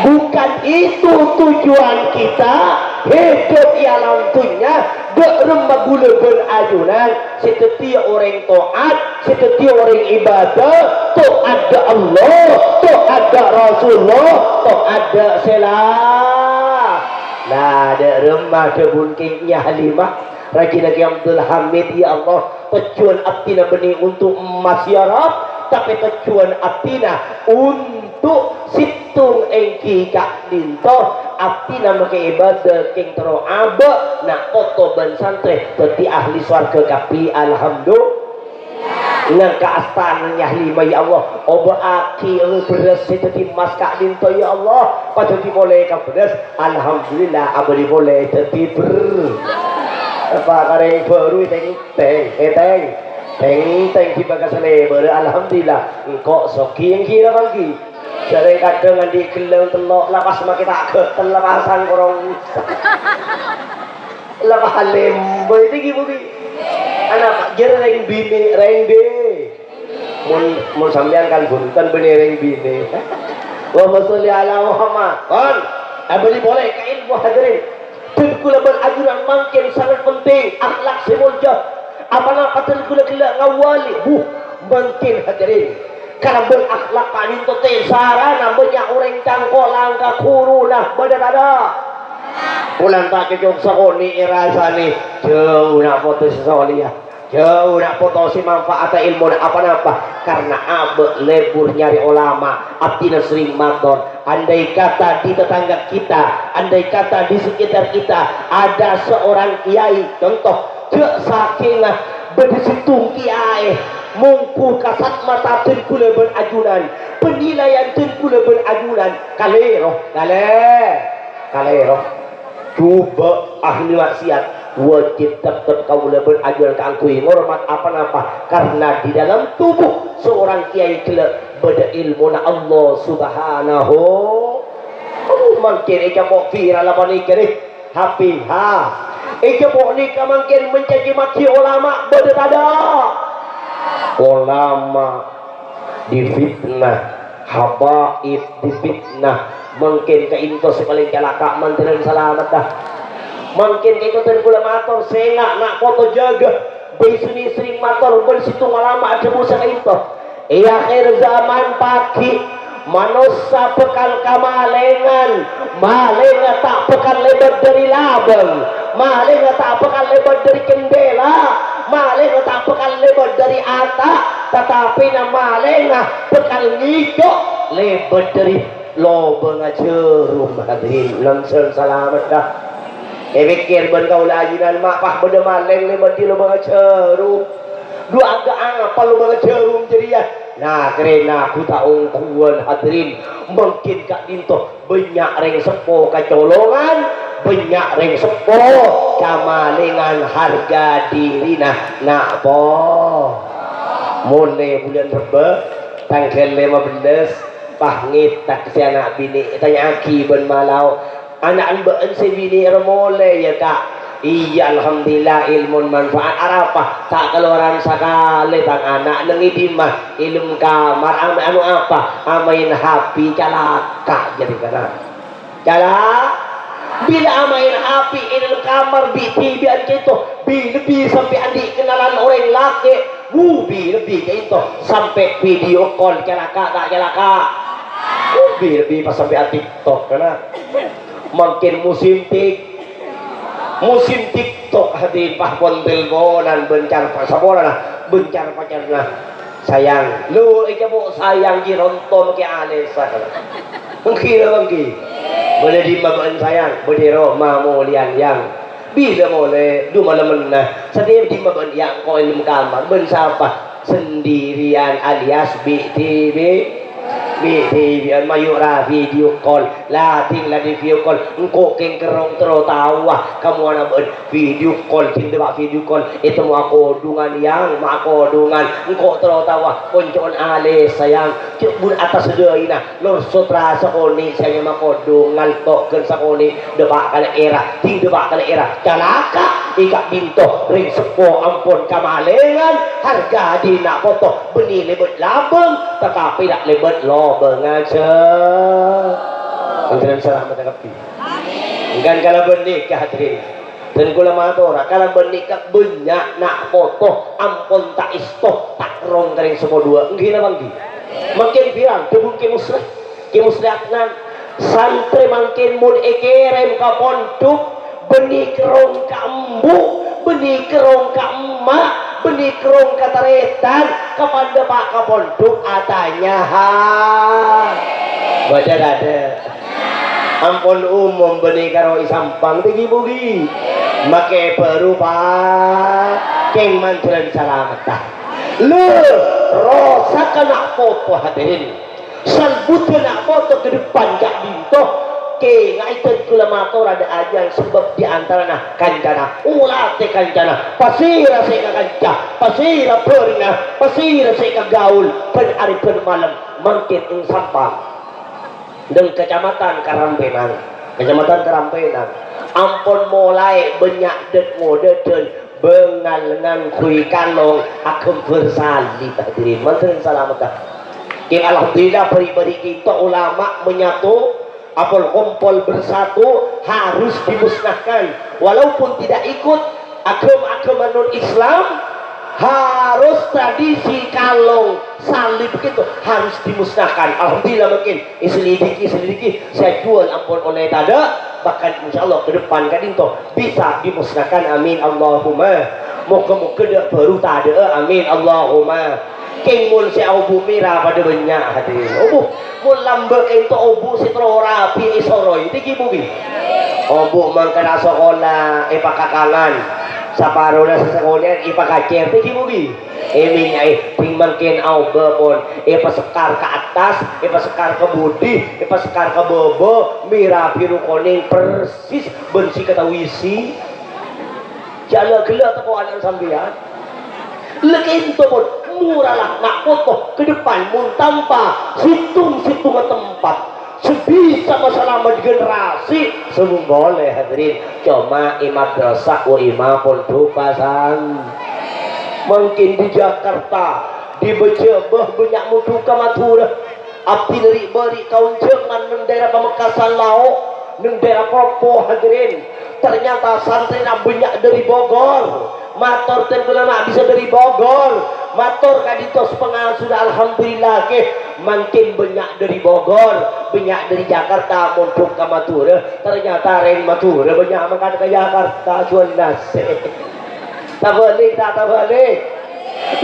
bukan itu tujuan kita hidup ialah tentunya beremah gula berajunan setiap orang taat setiap orang ibadah tu ada Allah tu ada Rasulullah tu ada selah nah ada remah debuntingnya Halimah rajin lagi Abdul Hamid ya Allah tujuan abdina benih untuk emas ya Rab tapi tujuan abdina untuk situng engki kak dinto abdina make ibadah king tero abe nak toto ban santre teti ahli swarga kapi alhamdulillah nang ka astananya Halimah ya Allah oba aki beres teti mas kak dinto ya Allah patut boleh ka beres alhamdulillah abdi boleh teti ber apa kareng baru teng di bagas lebar alhamdulillah engkau soki yang kira bagi Jare kadang ngandi gelem telok lapas make tak geten lapasan korong. Lapas lembo iki ki. Anak jere reng bini reng de. Mun sampean kan bunten bener reng bini. Wa sholli ala Muhammad. Kon, abdi boleh ka ilmu hadirin. Kula berajuran makin sangat penting akhlak semulja. Apana patel kula ngawali makin hadirin. Kalau berakhlak paling to teh sarana banyak orang cangkok langka kuruna bener ada. Pulang tak kejong sakoni irasani jauh nak foto sesolia. Jauh nak foto si manfaat ilmu apa-apa karena abe lebur nyari ulama abdina sering maton. Andai kata di tetangga kita, andai kata di sekitar kita ada seorang kiai, contoh cek sakinah berdisitung kiai mungku kasat mata ten kula berajunan penilaian ten kula berajunan kalero coba ahli maksiat wajib tetap kaula berajunan kangkui ngormat apa-apa karena di dalam tubuh seorang kiai kelak beda ilmu na Allah subhanahu mungkin ika mau viral apa ni kiri happy ika mau nikah mungkin mencaci maki ulama beda ada ulama difitnah habaib difitnah mungkin ke itu sekali celaka mantiran selamat dah mungkin ke itu tergula motor sengak nak foto jaga besuni sering motor bersitu ulama ada musa ke itu akhir zaman pagi manusia bekal kamalengan malengan tak bekal lebar dari labeng malengan tak bekal lebar dari kendela malengan tak bekal lebar dari atap tetapi nama malengan bekal ngikok lebar dari lobeng jerum hadirin langsung selamat dah pikir ben kau lajinan mak pah beda maleng lebar di lobeng jerum dua agak apa lobeng jerum ceria. Nah kerana aku tak ungkuan hadirin mungkin kak dinto banyak reng sepo kecolongan banyak reng sepo kamalingan harga diri nak po mulai bulan Reba tanggal 15 pahngit tak si anak bini tanya aki ben malau anak mbak si bini remole ya kak. Iya alhamdulillah ilmu manfaat arafah tak keluaran sakali tang anak nengi mah ilmu kamar anu apa amain hapi calaka jadi kana calak bila amain hapi ilmu kamar biti biar gitu lebih sampai adik kenalan orang laki lebih kayak itu sampai video call calaka tak calaka lebih pas sampai TikTok karena makin musim TikTok hadirin pahpon teleponan bencar pasabola bencar pacarna sayang lu ika bu sayang jironton ke alesa mungkin boleh dimabaan sayang berdero mamulian yang bila boleh dua malam setiap dimabaan yang kau ilmu kamar bensapa sendirian alias BTV biar mayura video call lating lagi video call engkau keng kerong tertawa kamu anak video call cinta video call itu mau kodungan yang mau kodungan engkau tertawa poncon ale sayang cebur atas deuna lor sutra sakoni saya mau kodungan tok ken sakoni debak kali era ting debak kali era calaka ikak binto ring sepo ampun kamalengan harga dina foto beni lebet labeng tetapi tak lebet lo bengaja dengan salah menanggapi kan kalau bernikah hadirin dan kula matura kalau bernikah banyak nak foto ampun tak isto tak rong kering semua dua nggih banggi makin viral tebung ke muslihatnan santri makin mun ekerem ka pondok benih kerong ka embu benih kerong ka emak benih kerong ka taretan kepada Pak Kapondok atanya baca dada ampun umum benih karo isampang tinggi bugi make berupa keng manjalan selamat lu rosa kena foto hadirin salbut kena foto ke depan gak bintoh ke ngaitan kula mator ada aja sebab diantara kancana ulate kancana pasira seka kanca pasira perna pasira seka gaul pen ari pen malam mungkin ing sampang dan kecamatan Karampenan. Kecamatan Karampenan. Ampun mulai banyak dek ngode dan bengalengan kui kalong akan bersalib hadirin. Mantan selamat. Yang alhamdulillah pribadi kita ulama menyatu, apel kumpul bersatu harus dimusnahkan. Walaupun tidak ikut agama non Islam, harus tradisi kalong salib gitu harus dimusnahkan. Alhamdulillah makin selidiki saya jual ampun oleh tada, bahkan insya Allah ke depan kan itu bisa dimusnahkan. Amin Allahumma. Moga-moga dia baru tada. Amin Allahumma. King mun si obu mira pada banyak hadirin. Obu mun lambe itu obu si rapi isoroi tiki bubi. Obu mangkana sekolah pakakalan. Saparo na sa sekolah ipakacer tiki bubi. Emin ay pingmangkin au bepon pasekar ke atas, pasekar ke budi, pasekar ke bobo, mira biru kuning persis bensi kata wisi. Jala gelak teko anak sambian. Lekin to pun murahlah nak foto ke depan mun tanpa situng tempat. Sebisa masalah generasi semua boleh hadirin. Cuma madrasah wa imam pondok pasan. Mungkin di Jakarta di Becebah banyak mutu kamatura. Api dari beri kaun jangan neng daerah Pamekasan Lao, neng daerah Popo hadirin. Ternyata santri banyak dari Bogor. Mator tenggelam bisa dari Bogor. Matur kaditos pengasuh sudah alhamdulillah ke makin banyak dari Bogor, banyak dari Jakarta mumpung ke Matura. Ternyata ren Matura banyak makan ke Jakarta jual nasi. Tak balik.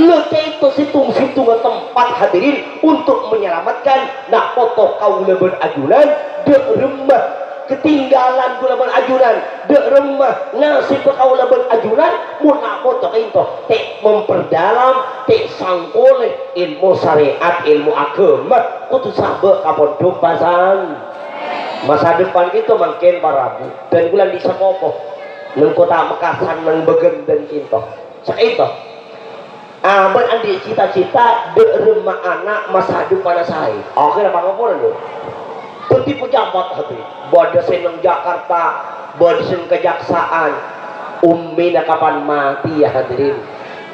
Leke itu situng tempat hadirin untuk menyelamatkan nak foto kau leban ajunan de rumah ketinggalan gula ajunan de rumah nasib kau leban ajunan mun nak foto itu tek memperdalam tek sangkole ilmu syariat ilmu agama kudu sabe kapondok pasan. Masa depan itu makin barabu dan bulan di Sekopo nang kota Mekasan nang begen dan kinto saito aman andi cita-cita de rumah anak masa depan saya akhirnya pangapuran lho kunti pejabat hati bodoh seneng Jakarta bodoh seneng kejaksaan ummi kapan mati ya hadirin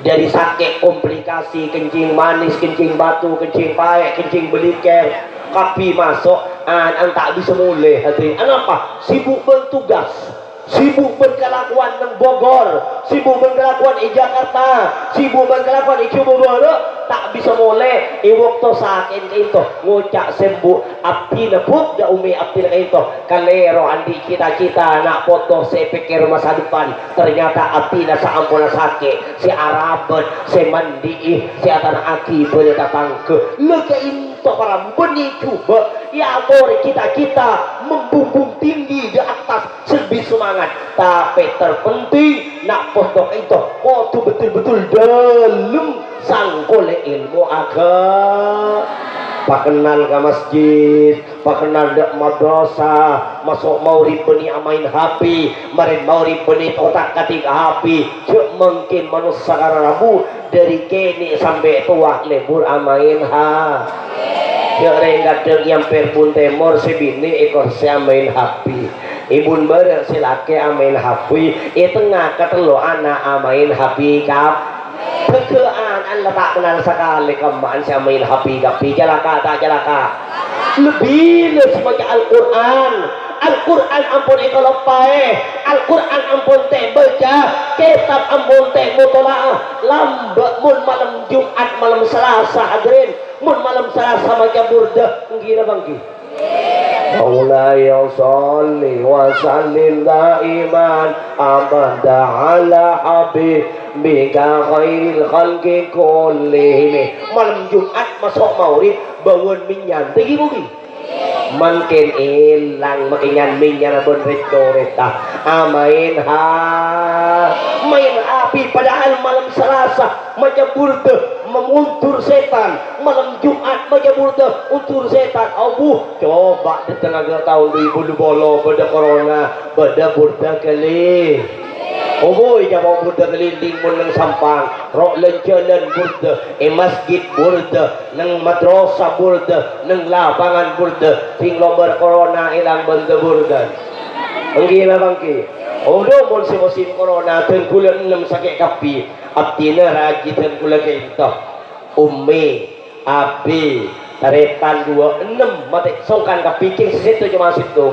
dari sakit komplikasi kencing manis kencing batu kencing paek kencing beliker kapi masuk an tak bisa mulai hadirin apa sibuk bertugas sibuk berkelakuan di Bogor, sibuk berkelakuan di Jakarta, sibuk berkelakuan di Cibubur, tak bisa mulai. Waktu sakit itu ngucap sembuh api nebuk dah umi api itu kalero andi cita-cita nak foto saya pikir masa depan ternyata api dah seampun sakit si Arabet si mandi si atan aki boleh datang ke lega itu para benih coba ya boleh kita membumbung tinggi di atas lebih semangat tapi terpenting nak foto itu foto betul-betul dalam sangkole ilmu agama. Pak kenal ke masjid, pak kenal dak madrasah, masuk maurib beni amain HP, marin maurib beni otak katik HP. Cuk mungkin manusia rabu dari kini sampai tua lebur amain ha. Cuk rengat yang perbun temor sebini ekor saya main HP. Ibun bareng silake amain HP, tengah ketelu anak amain HP kap. Kekean anda tak kenal sekali kemaan saya main HP tapi jalaka tak jalaka lebih sebagai Al-Quran ampun kalau pae Al-Quran ampun teh baca kitab ampun teh mutolaah lambat mun malam Jumat malam Selasa hadirin mun malam Selasa baca burdah ngira bangki Maulaya salli wa sallim daiman abada ala habibika khairil khalqi kullihim. Malam Jumat masuk maurib bangun minyan tinggi bumi makin hilang makin minyan abon retoreta amain main api padahal malam Selasa macam burda memuntur setan malam Jumat macam burda untur setan abu coba di tengah tahun 2020 pada corona pada burda kali Oboy jamaah burda ngelinding mun nang sampang, ro lenceun burda, masjid burda, nang madrasah burda, nang lapangan burda, ting lombar corona ilang benda burda. Enggi lah bangki. Odo mun si musim corona teun kula 6 sakit kapi, abdina raji teun kula ke itu. Ummi, abi, taretan 26 mati songkan kapi cing situ cuma situ.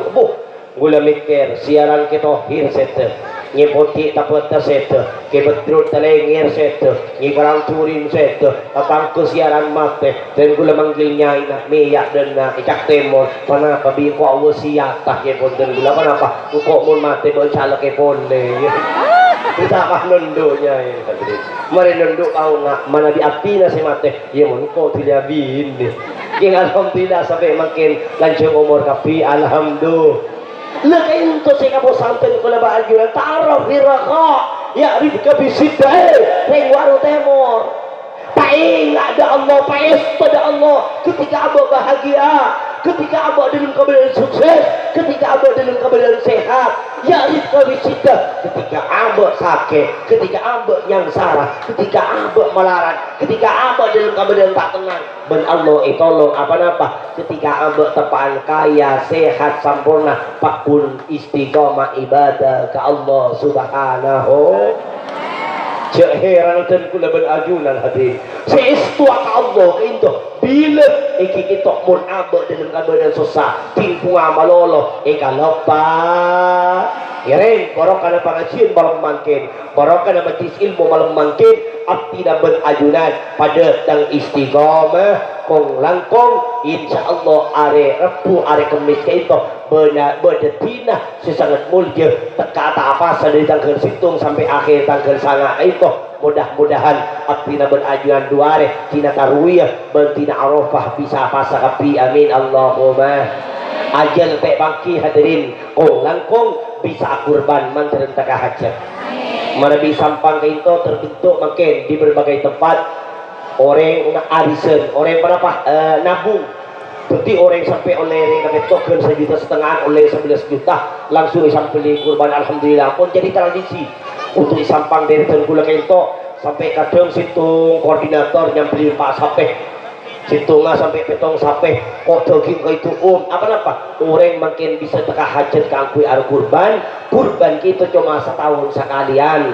Gula mikir siaran kita hir sete nyepoti tapot sete ke betrut telengir sete nyikarang turin sete tatang ke siaran mate dan gula manggilnya ina meyak dan na icak temor kenapa bi ko wasiatah ke pon dan gula kenapa kok mun mate bencala ke pon kita mah nundunya ini tadi mari nunduk kau nak mana di api na si mate ya mun ko tidak bin king alhamdulillah sampai makin lanjut umur kapi alhamdulillah. Lekin to saya kamu santen kula ba ajuran ta'aruf firqa ya rifka bisiddah ring waru temor paing ada Allah paes pada Allah ketika abah bahagia ketika abah dalam keadaan sukses ketika abah dalam keadaan sehat ya rifka bisiddah ketika abah sakit ketika abah yang sarah ketika abah melarat ketika abah dalam keadaan tak tenang ben Allah tolong apa-apa ketika abah tepaan kaya sehat sempurna pakun istiqomah ibadah ke Allah subhanahu cek heran dan kula berajunan hati seistua ke Allah itu bila iki kita mun abah dalam keadaan susah timpunga malolo lupa Kirain barokah na pengajian malam mangkin, barokah na majlis ilmu malam mangkin, abdi na berajunan pada tang istiqamah kong langkong insyaallah are Rebu are Kemis itu berdetina sesangat mulia teka tak apa dari tanggal situng sampai akhir tanggal sana itu mudah-mudahan abdi na berajunan dua hari tina tarwiyah bentina arafah bisa pasa kapi amin Allahumma ajal pek bangki hadirin kong langkong bisa kurban mantaran taka hajat mana bisa sampang ke itu terbentuk makin di berbagai tempat orang arisan orang berapa nabung berarti orang sampai oleh yang token 1,5 juta oleh 11 juta langsung sampai kurban alhamdulillah pun jadi tradisi untuk disampang dari tenggula ke itu sampai kadang situ koordinator yang beli pak sampai situnga sampai petong sampai kok daging ke itu apa orang makin bisa teka hajat ke angkui ar kurban kita cuma setahun sekalian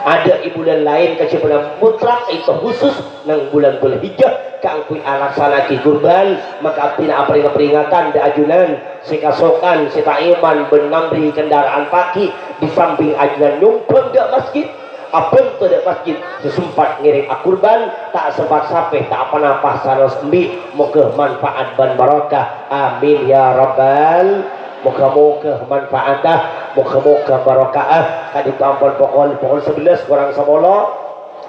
ada bulan lain ke bulan mutlak itu khusus nang bulan Dzulhijjah ke angkui alaksana ki kurban maka tina peringatan da ajunan si kasokan si taiman benambri kendaraan pagi di samping ajunan nyumpeng da masjid abang tidak masjid sesumpat ngiring akurban tak sempat sampai tak apa-apa saros embi moga manfaat ban barokah amin ya rabbal moga-moga manfaatah moga-moga barokah kadi ampun pokok 11 kurang 10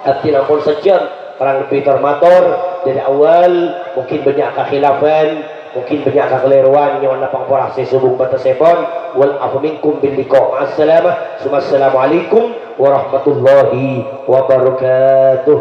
hati ampun sejam kurang lebih termator dari awal mungkin banyak kekhilafan mungkin banyak kekeliruan yang mana pangporah sesubung batas sebon wal afu minkum bil liqa assalamah assalamualaikum warahmatullahi wabarakatuh.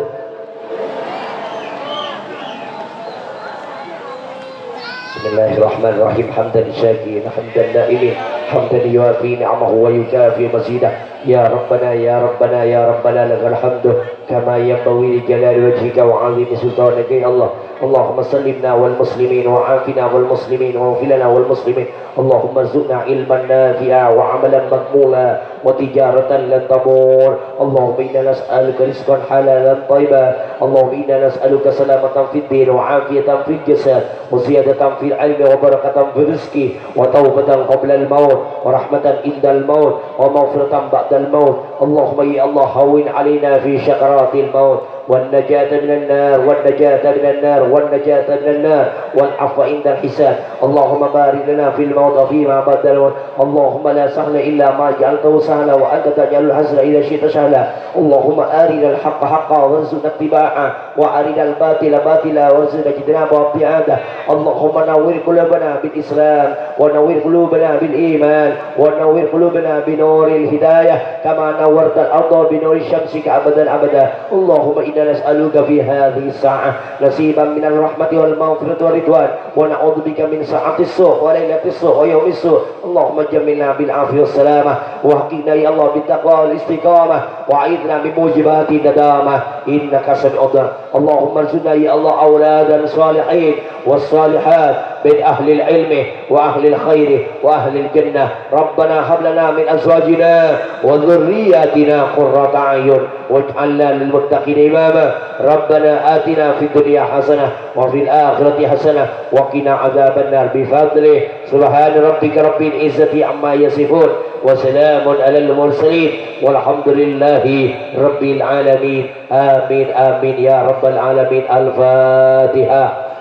Bismillahirrahmanirrahim hamdan syakirin hamdan na'imin hamdan yuafi ni'amahu wa yukafi mazidah ya rabbana ya rabbana ya rabbana lakal hamdu kama yanbaghi li jalali wajhika wa 'azimi sultanika ya Allah اللهم سلمنا والمسلمين وعافنا والمسلمين واغفر لنا والمسلمين اللهم ارزقنا علما نافعا وعملا مقبولا وتجارة لن تبور اللهم إنا نسألك رزقا حلالا طيبا اللهم إنا نسألك سلامة في الدين وعافية في الجسد وزيادة في العلم وبركة في الرزق وتوبة قبل الموت ورحمة عند الموت ومغفرة بعد الموت اللهم يا الله هون علينا في شكرات الموت والنجاة من النار والنجاة من النار والنجاة من النار والعفو عند الحساب اللهم بارك لنا في الموت فيما بعد الموت اللهم لا سهل إلا ما جعلته سهلا وأنت تجعل الحزن إذا شئت سهلا اللهم أرنا الحق حقا وارزقنا اتباعه وأرنا الباطل باطلا وارزقنا اجتنابه وابتعاده اللهم نور قلوبنا بالإسلام ونور قلوبنا بالإيمان ونور قلوبنا بنور الهداية كما نورت الأرض بنور الشمس أبدا أبدا اللهم inna nas'aluka fi hadhihi as-sa'ah nasiban minal rahmati wal maghfirati wal ridwan wa na'udzubika min sa'atis su' wa lailatis su' wa yawmis su'. Allahumma jammilna bil afiyati was salamah wa haqqina ya Allah bit taqwa wal istiqamah wa a'idna min mujibati nadamah innaka sami'ud du'a. Allahumma arzuqna ya Allah auladan salihin was salihat min ahli al-ilmi wa ahli al-khairi wa ahli al-jannah. Rabbana hab lana min azwajina wa dhurriyyatina qurrata a'yun waj'alna lil muttaqina imama. Rabbana atina fid dunya hasanah wa fil akhirati hasanah wa qina adzaban nar bi fadlih. Subhana rabbika rabbil izzati amma yasifun wa salamun alal mursalin walhamdulillahi rabbil alamin. Amin amin ya rabbal alamin. Al-Fatihah.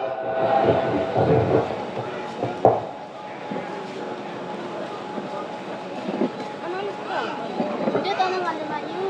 Dia tanam ada maju.